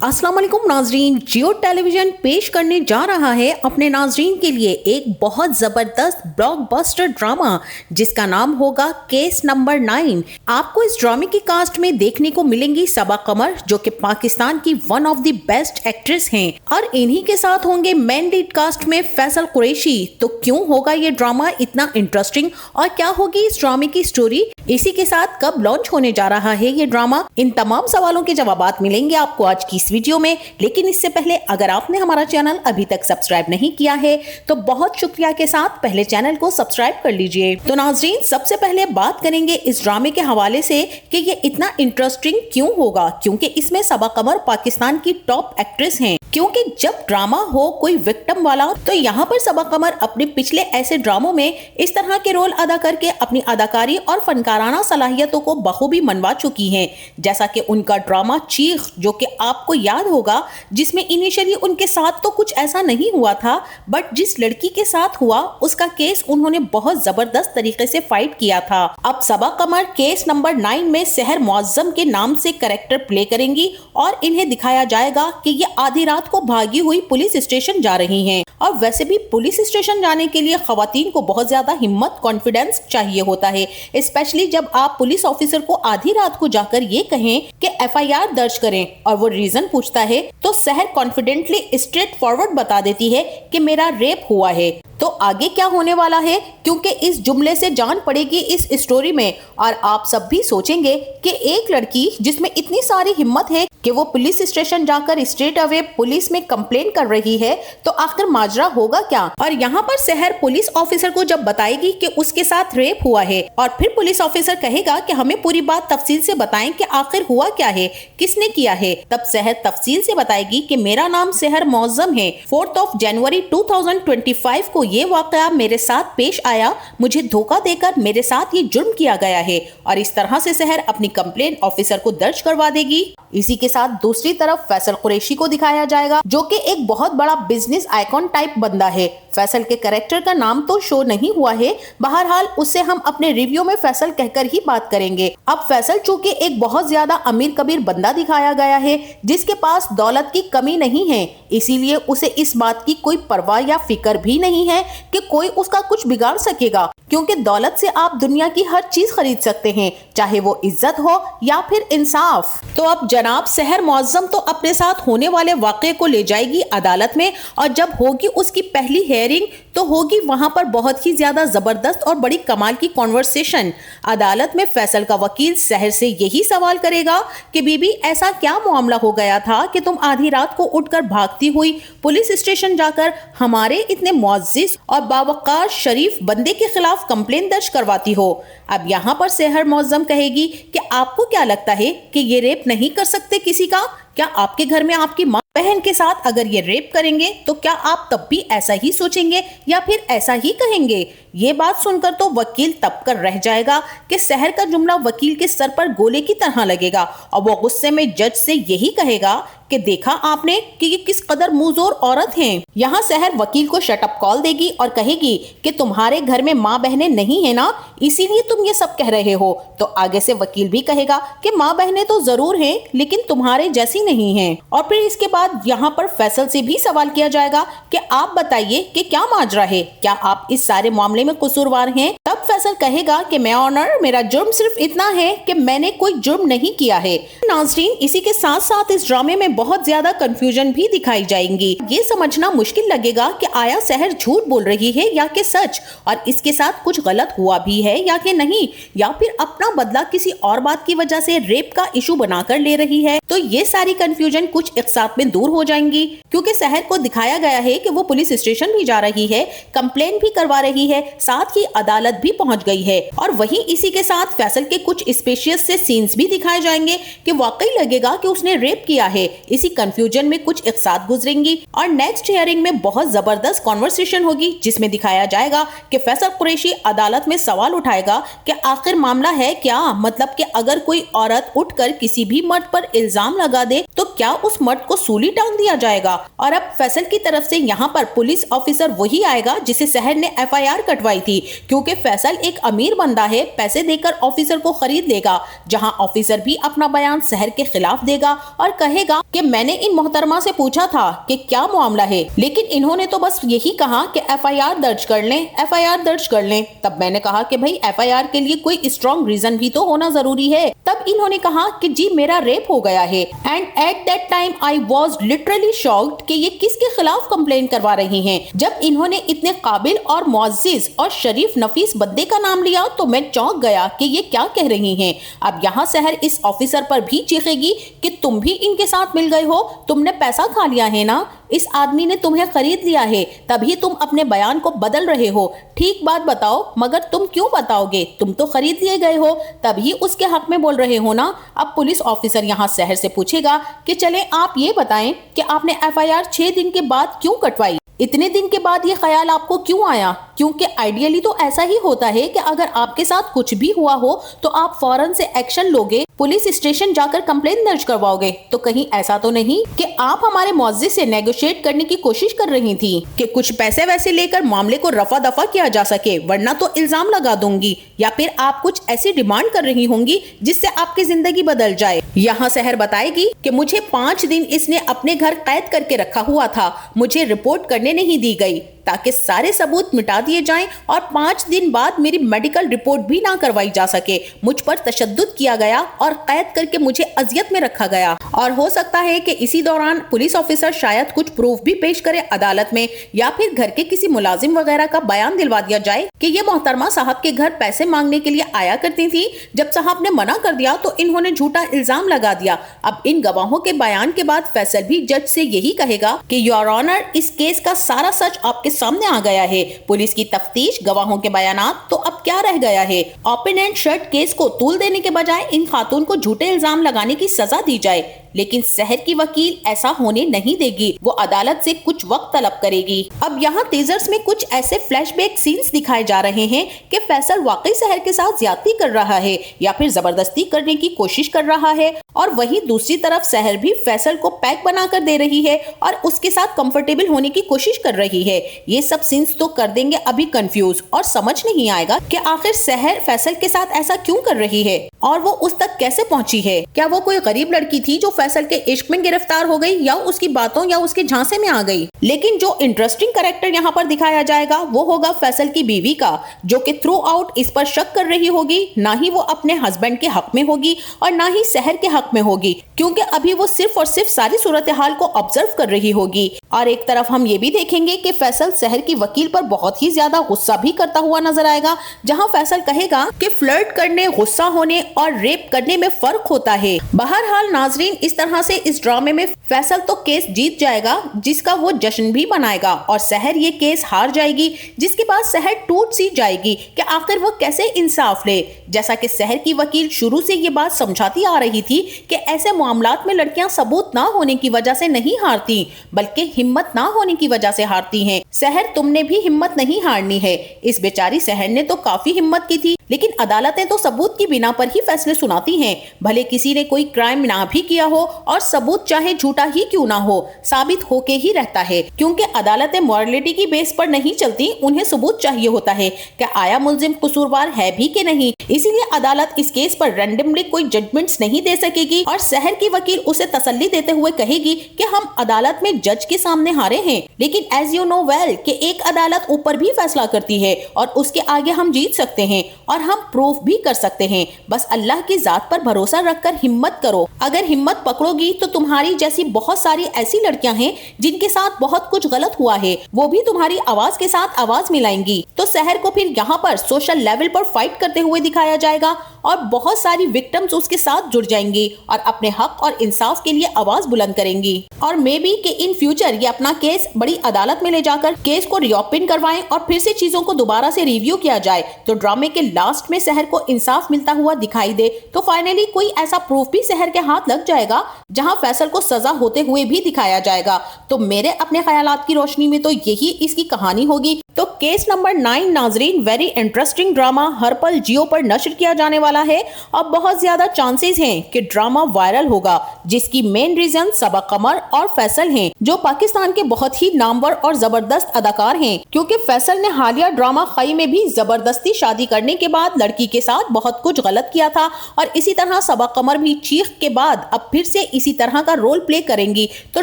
अस्सलाम वालेकुम नाजरीन, जियो टेलीविजन पेश करने जा रहा है अपने नाजरीन के लिए एक बहुत जबरदस्त ब्लॉकबस्टर ड्रामा जिसका नाम होगा केस नंबर 9। आपको इस ड्रामे की कास्ट में देखने को मिलेंगी सबा कमर, जो कि पाकिस्तान की one of the best actress हैं, और इन्हीं के साथ होंगे मेन लीड कास्ट में फैसल कुरैशी। तो क्यों होगा ये ड्रामा इतना इंटरेस्टिंग और क्या होगी इस ड्रामे की स्टोरी, इसी के साथ कब लॉन्च होने जा रहा है ये ड्रामा, इन तमाम सवालों के जवाब मिलेंगे आपको आज की इस वीडियो में। लेकिन इससे पहले अगर आपने हमारा चैनल अभी तक सब्सक्राइब नहीं किया है तो बहुत शुक्रिया के साथ पहले चैनल को सब्सक्राइब कर लीजिए। तो नाजरीन, सबसे पहले बात करेंगे इस ड्रामे के हवाले से कि ये इतना इंटरेस्टिंग क्यों होगा, क्योंकि इसमें सबा कमर पाकिस्तान की टॉप एक्ट्रेस हैं। क्योंकि जब ड्रामा हो कोई विक्टिम वाला, तो यहाँ पर सबा कमर अपने पिछले ऐसे ड्रामों में इस तरह के रोल अदा करके अपनी अदाकारी और फनकाराना सलाहियतों को बखूबी मनवा चुकी हैं। जैसा कि उनका ड्रामा चीख, जो कि आपको याद होगा, जिसमें इनिशियली उनके साथ तो कुछ ऐसा नहीं हुआ था, बट जिस लड़की के साथ हुआ उसका केस उन्होंने बहुत जबरदस्त तरीके से फाइट किया था। अब सबा कमर केस नंबर 9 में सहर मुअज्जम के नाम से कैरेक्टर प्ले करेंगी और इन्हें दिखाया जाएगा कि ये आधी रात को भागी हुई पुलिस स्टेशन जा रही हैं। और वैसे भी पुलिस स्टेशन जाने के लिए खवातीन को बहुत ज्यादा हिम्मत, कॉन्फिडेंस चाहिए होता है, स्पेशली जब आप पुलिस ऑफिसर को आधी रात को जाकर ये कहें कि एफआईआर दर्ज करें और वो रीजन पूछता है, तो सहर कॉन्फिडेंटली स्ट्रेट फॉरवर्ड बता देती है कि मेरा रेप हुआ है। तो आगे क्या होने वाला है, क्योंकि इस जुमले से जान पड़ेगी इस स्टोरी में, और आप सब भी सोचेंगे कि एक लड़की जिसमें इतनी सारी हिम्मत है कि वो पुलिस स्टेशन जाकर स्ट्रेट अवे पुलिस में कंप्लेन कर रही है, तो आखिर माजरा होगा क्या। और यहाँ पर सहर पुलिस ऑफिसर को जब बताएगी कि उसके साथ रेप हुआ है, और फिर पुलिस ऑफिसर कहेगा कि हमें पूरी बात तफसील से बताएं कि आखिर हुआ क्या है, किसने किया है, तब सहर तफसील से बताएगी कि मेरा नाम सहर मुअज्जम है, 4 जनवरी 2025 को ये वाकया मेरे साथ पेश आया, मुझे धोखा देकर मेरे साथ ये जुर्म किया गया है। और इस तरह से सहर अपनी कंप्लेन ऑफिसर को दर्ज करवा देगी। इसी के साथ दूसरी तरफ फैसल कुरैशी को दिखाया जाएगा, जो कि एक बहुत बड़ा बिजनेस आइकॉन टाइप बंदा है। फैसल के कैरेक्टर का नाम तो शो नहीं हुआ है, बहरहाल उससे हम अपने रिव्यू में फैसल कहकर ही बात करेंगे। अब फैसल चूंकि एक बहुत ज्यादा अमीर कबीर बंदा दिखाया गया है, जिसके पास दौलत की कमी नहीं है, इसीलिए उसे इस बात की कोई परवाह या फिक्र भी नहीं है कि कोई उसका कुछ बिगाड़ सकेगा, क्योंकि दौलत से आप दुनिया की हर चीज खरीद सकते हैं, चाहे वो इज्जत हो या फिर इंसाफ। तो अब जनाब सहर मुअज्जम तो अपने साथ होने वाले वाक़े को ले जाएगी अदालत में, और जब होगी उसकी पहली हेयरिंग तो होगी वहां पर बहुत ही ज्यादा जबरदस्त और बड़ी कमाल की कॉन्वर्सेशन। अदालत में फैसल का वकील सहर से यही सवाल करेगा कि बीबी, ऐसा क्या मामला हो गया था कि तुम आधी रात को उठकर भागती हुई पुलिस स्टेशन जाकर हमारे इतने मुअज्जिज और बावकार शरीफ बंदे के खिलाफ कंप्लेन दर्ज करवाती हो। अब यहाँ पर सहर मुअज्जम कहेगी कि आपको क्या लगता है कि ये रेप नहीं कर सकते किसी का? क्या आपके घर में आपकी माँ बहन के साथ अगर ये रेप करेंगे तो क्या आप तब भी ऐसा ही सोचेंगे या फिर ऐसा ही कहेंगे? ये बात सुनकर तो वकील तब कर रह जाएगा कि सहर का जुमला वकील के सर पर गोले की तरह लगेगा, और वो गुस्से में जज से यही कहेगा कि देखा आपने कि ये किस कदर मुंहजोर औरत हैं। यहाँ सहर वकील को शटअप कॉल देगी और कहेगी कि तुम्हारे घर में माँ बहनें नहीं है ना, इसीलिए तुम ये सब कह रहे हो। तो आगे से वकील भी कहेगा कि माँ बहनें तो जरूर हैं, लेकिन तुम्हारे जैसी नहीं हैं। और फिर इसके बाद यहाँ पर फैसल से भी सवाल किया जाएगा कि आप बताइए कि क्या माजरा है, क्या आप इस सारे मामले में कसूरवार हैं? तब फैसल कहेगा कि मैं ऑनर, मेरा जुर्म सिर्फ इतना है कि मैंने कोई जुर्म नहीं किया है। नाज़रीन, इसी के साथ साथ इस ड्रामे में बहुत ज्यादा कंफ्यूजन भी दिखाई जाएंगी। ये समझना मुश्किल लगेगा कि आया सहर झूठ बोल रही है या कि सच, और इसके साथ कुछ गलत हुआ भी है या कि नहीं, या फिर अपना बदला किसी और बात की वजह से रेप का इशू बनाकर ले रही है। तो ये सारी कंफ्यूजन कुछ एक साथ में दूर हो जाएंगी, क्योंकि सहर को दिखाया गया है कि वो पुलिस स्टेशन भी जा रही है, कंप्लेन भी करवा रही है, साथ ही अदालत भी पहुंच गई है। और वहीं इसी के साथ फैसल के कुछ स्पेशियस से सीन्स भी दिखाए जाएंगे कि वाकई लगेगा कि उसने रेप किया है। इसी कंफ्यूजन में कुछ एक साथ गुजरेंगी, और नेक्स्ट हियरिंग में बहुत जबरदस्त कॉन्वर्सेशन होगी, जिसमें दिखाया जाएगा कि फैसल कुरैशी अदालत में सवाल उठाएगा कि आखिर मामला है क्या, मतलब कि अगर कोई औरत उठकर किसी भी मर्द पर इल्जाम लगा दे तो क्या उस मर्द को सूली सूली टांग दिया जाएगा। और अब फैसल की तरफ से यहाँ पर पुलिस ऑफिसर वही आएगा जिसे शहर ने FIR कटवाई थी, क्योंकि फैसल एक अमीर बंदा है, पैसे देकर ऑफिसर को खरीद लेगा, जहां ऑफिसर भी अपना बयान शहर के खिलाफ देगा और कहेगा कि मैंने इन मोहतरमा से पूछा था कि क्या मामला है, लेकिन इन्होंने तो बस यही कहा कि FIR दर्ज कर लें, FIR दर्ज कर लें। तब मैंने कहा कि भाई FIR के लिए कोई स्ट्रॉन्ग रीजन भी तो होना जरूरी है। तब इन्होंने कहा कि जी मेरा रेप हो गया है। And at that time I was literally shocked कि ये किसके खिलाफ कंप्लेन करवा रही हैं। जब इन्होंने इतने काबिल और मुअज़्ज़िज़ और शरीफ नफीस बंदे का नाम लिया तो मैं चौंक गया कि ये क्या कह रही हैं। अब यहाँ शहर इस ऑफिसर पर भी चीखेगी कि तुम भी इनके साथ मिल गए हो, तुमने पैसा खा लिया है ना, इस आदमी ने तुम्हें खरीद लिया है, तभी तुम अपने बयान को बदल रहे हो। ठीक बात बताओ, मगर तुम क्यों बताओगे, तुम तो खरीद लिए गए हो, तभी उसके हक में बोल रहे हो ना। अब पुलिस ऑफिसर यहाँ शहर से पूछेगा कि चले आप ये बताएं कि आपने FIR 6 दिन के बाद क्यों कटवाई, इतने दिन के बाद ये ख्याल आपको क्यों आया? क्योंकि आइडियली तो ऐसा ही होता है कि अगर आपके साथ कुछ भी हुआ हो तो आप फौरन से एक्शन लोगे, पुलिस स्टेशन जाकर कंप्लेन दर्ज करवाओगे। तो कहीं ऐसा तो नहीं कि आप हमारे मुअज़्ज़िज़ से नेगोशिएट करने की कोशिश कर रही थी कि कुछ पैसे वैसे लेकर मामले को रफा दफा किया जा सके, वरना तो इल्जाम लगा दूंगी, या फिर आप कुछ ऐसी डिमांड कर रही होंगी जिससे आपकी जिंदगी बदल जाए। यहाँ शहर बताएगी कि मुझे 5 दिन इसने अपने घर कैद करके रखा हुआ था, मुझे रिपोर्ट करने नहीं दी गई ताकि सारे सबूत मिटा दिए जाएं और 5 दिन बाद मेरी मेडिकल रिपोर्ट भी ना करवाई जा सके। मुझ पर तशद्दुद किया गया और कैद करके मुझे अजियत में रखा गया। और हो सकता है कि इसी दौरान पुलिस ऑफिसर शायद कुछ प्रूफ भी पेश करे अदालत में, या फिर घर के किसी मुलाजिम वगैरह का बयान दिलवा दिया जाए कि ये मोहतरमा साहब के घर पैसे मांगने के लिए आया करती थी। जब साहब ने मना कर दिया तो इन्होंने झूठा इल्जाम लगा दिया। अब इन गवाहों के बयान के बाद फैसल भी जज से यही कहेगा कि योर ऑनर, इस केस का सारा सच आपके सामने आ गया है। पुलिस की तफ्तीश, गवाहों के बयानात, तो अब क्या रह गया है? ओपन एंड शट केस को तूल देने के बजाय इन खातून को झूठे इल्जाम लगाने की सजा दी जाए। लेकिन शहर की वकील ऐसा होने नहीं देगी, वो अदालत से कुछ वक्त तलब करेगी। अब यहाँ टीजर्स में कुछ ऐसे फ्लैशबैक सीन्स दिखाए जा रहे हैं कि फैसल वाकई शहर के साथ ज्यादती कर रहा है या फिर जबरदस्ती करने की कोशिश कर रहा है, और वहीं दूसरी तरफ शहर भी फैसल को पैक बनाकर दे रही है और उसके साथ कंफर्टेबल होने की कोशिश कर रही है। ये सब सीन्स तो कर देंगे अभी कंफ्यूज, और समझ नहीं आएगा कि आखिर शहर फैसल के साथ ऐसा क्यों कर रही है और वो उस तक कैसे पहुंची है। क्या वो कोई गरीब लड़की थी जो फैसल के इश्क में गिरफ्तार हो गई, या उसकी बातों या उसके झांसे में आ गई? लेकिन जो इंटरेस्टिंग कैरेक्टर यहाँ पर दिखाया जाएगा वो होगा फैसल की बीवी का, जो कि थ्रू आउट इस पर शक कर रही होगी। ना ही वो अपने हस्बैंड के हक में होगी और ना ही शहर के हक में होगी, क्योंकि अभी वो सिर्फ और सिर्फ सारी सूरत हाल को ऑब्जर्व कर रही होगी। और एक तरफ हम ये भी देखेंगे कि फैसल शहर की वकील पर बहुत ही ज्यादा गुस्सा भी करता हुआ नजर आएगा, जहां फैसल कहेगा कि फ्लर्ट करने, गुस्सा होने और रेप करने में फर्क होता है। बहरहाल नाजरीन, इस तरह से इस ड्रामे में फैसल तो केस जीत जाएगा, जिसका वो जश्न भी मनाएगा, और शहर ये केस हार जाएगी, जिसके बाद शहर टूट सी जाएगी कि आखिर वो कैसे इंसाफ ले। जैसा कि शहर की वकील शुरू से ये बात समझाती आ रही थी कि ऐसे मामलात में लड़कियां सबूत ना होने की वजह से नहीं हारती, बल्कि हिम्मत ना होने की वजह से हारती हैं। शहर, तुमने भी हिम्मत नहीं हारनी है। इस बेचारी शहर ने तो काफी हिम्मत की थी, लेकिन अदालतें तो सबूत की बिना पर ही फैसले सुनाती हैं। भले किसी ने कोई क्राइम ना भी किया हो और सबूत चाहे झूठा ही क्यों ना हो, साबित होके ही रहता है, क्योंकि अदालतें मॉरलिटी की बेस पर नहीं चलती, उन्हें सबूत चाहिए होता है कि आया मुल्जिम कसूरवार है भी कि नहीं। इसीलिए अदालत इस केस पर रैंडमली कोई जजमेंट्स नहीं दे सकेगी, और शहर की वकील उसे तसल्ली देते हुए कहेगी कि हम अदालत में जज के सामने हारे हैं, लेकिन एज यू नो वेल कि एक अदालत ऊपर भी फैसला करती है और उसके आगे हम जीत सकते हैं और हम प्रूफ भी कर सकते हैं। बस अल्लाह की जात पर भरोसा रखकर हिम्मत करो। अगर हिम्मत पकड़ोगी तो तुम्हारी जैसी बहुत सारी ऐसी लड़कियां हैं जिनके साथ बहुत कुछ गलत हुआ है, वो भी तुम्हारी आवाज के साथ आवाज मिलाएंगी। तो शहर को फिर यहाँ पर सोशल लेवल पर फाइट करते हुए दिखाया जाएगा और बहुत सारी विक्टिम्स उसके साथ जुड़ जाएंगी और अपने हक और इंसाफ के लिए आवाज बुलंद करेंगी। और मे बी कि इन फ्यूचर ये अपना केस बड़ी अदालत में ले जाकर केस को रीओपन करवाएं और फिर से चीजों को दोबारा से रिव्यू किया जाए, तो ड्रामे के लास्ट में शहर को इंसाफ मिलता हुआ दिखाई दे, तो फाइनली कोई ऐसा प्रूफ भी शहर के हाथ लग जाएगा जहां फैसल को सजा होते हुए भी दिखाया जाएगा। तो मेरे अपने ख्यालात की रोशनी में तो यही इसकी कहानी होगी। तो केस नंबर 9 नाजरीन वेरी इंटरेस्टिंग ड्रामा हर पल जियो पर नश्र किया जाने वाला है और बहुत ज्यादा चांसेस हैं कि ड्रामा वायरल होगा, जिसकी मेन रीजन सबा कमर और फैसल हैं, जो पाकिस्तान के बहुत ही नामवर और जबरदस्त अदाकार हैं। क्योंकि फैसल ने हालिया ड्रामा खई में भी जबरदस्ती शादी करने के बाद लड़की के साथ बहुत कुछ गलत किया था और इसी तरह सबा कमर भी चीख के बाद अब फिर से इसी तरह का रोल प्ले करेंगी तो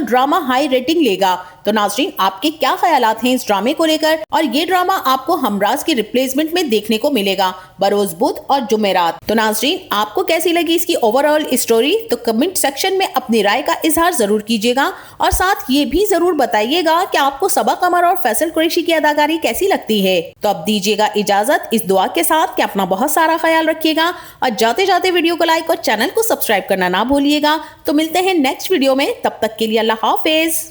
ड्रामा हाई रेटिंग लेगा। तो नाजरीन आपके क्या ख्यालात हैं इस ड्रामे को लेकर, और ये ड्रामा आपको हमराज की रिप्लेसमेंट में देखने को मिलेगा बरोज बुध और जुमेरात। तो नाजरीन आपको कैसी लगी इसकी ओवरऑल स्टोरी, तो कमेंट सेक्शन में अपनी राय का इजहार जरूर कीजिएगा और साथ ये भी जरूर बताइएगा कि आपको सबा कमर और फैसल कुरैशी की अदाकारी कैसी लगती है। तो अब दीजिएगा इजाजत इस दुआ के साथ कि अपना बहुत सारा ख्याल रखिएगा और जाते जाते वीडियो को लाइक और चैनल को सब्सक्राइब करना ना भूलिएगा। तो मिलते हैं नेक्स्ट वीडियो में, तब तक के लिए अल्लाह हाफिज।